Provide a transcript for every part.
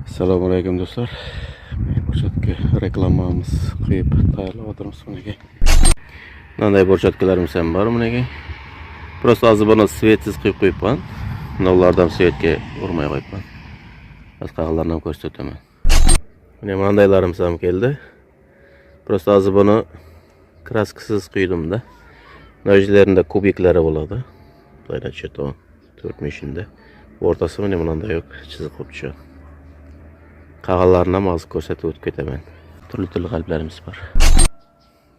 Assalomu alaykum do'stlar. Burchatga reklamamiz qo'yib tayyorlab o'tiramiz bunaga. Bunday burchatkalarimiz ham bor bunaga. Просто hozir buni svetsiz qo'yib qo'yibman. Nollardan svetga urmay qo'yibman. Boshqalarni ham ko'rsataman. Mana bundaylarimiz ham keldi. Просто hozir buni kraskasiz quydim-da. Nojlarında kubiklari bo'ladi. Bularni cheton 4 meshinda. O'rtasi mana bunday yo'q, chiziq qo'yib tushadi. Qag'allarni ham hozir ko'rsatib o'tib ketaman. Turli qalblarimiz bor.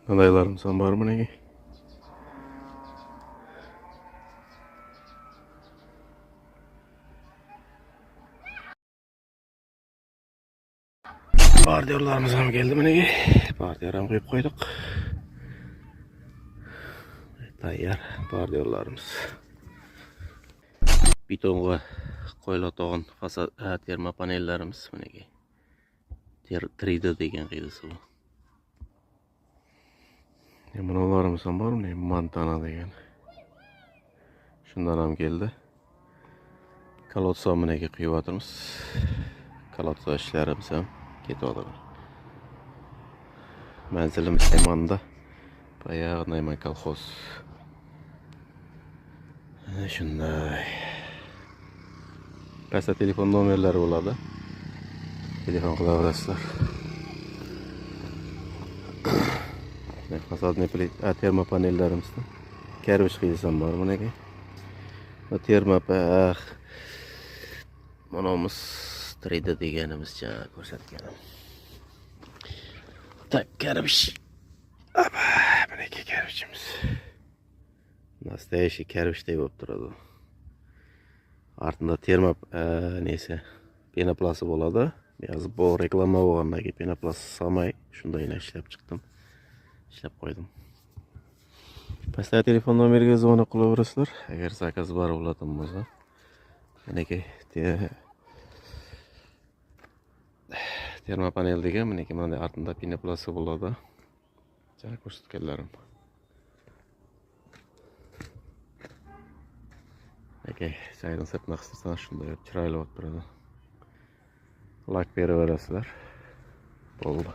Bundaylarimiz ham bor bunaga. Bordyorlarimiz ham keldi bunaga. Bordyor ham qo'yib qo'ydik. Tayyor bordyorlarimiz. Betonga qo'yiladigan fasad termo panellarimiz bunaga. 3D degan qiyisi bu. Bunalarimiz ham bor, buni Montana degan. Shundan ham keldi. Kolotsa bunaga quyib Kolotsa ishlarimiz ham ketyapti. Manzilimiz Naymanda. Bayağı Nayman kolxoz. Shunday. Pastda telefon nomerlari bo'ladi. Telefon qilaverasizlar. Fasadni termo panellarimizda karvish qilsam bor bunaga. Bu termo monamiz 3D deganimizcha ko'rsatganim. Tak karvish. Bunaga karvishimiz. Nastoящий karvishday bo'lib turadi. Артында termo nesi penoplasi bo'ladi. Yozib bu reklama bo'lgandan keyin penoplast samay shundayini ishlab chiqdim. İşlab qo'ydim. Pastda telefon nomeriga zvonib qilaverasizlar. Agar zakaz bor bo'ladigan bo'lsa. Meniki termo panel degan meniki mana артында penoplasi bo'ladi. Jana ko'rsatganlarim. Okay, saydan sepmoq istasan shunday chiroyli bo'lib turadi. Lak beraverasizlar. Bo'ldi.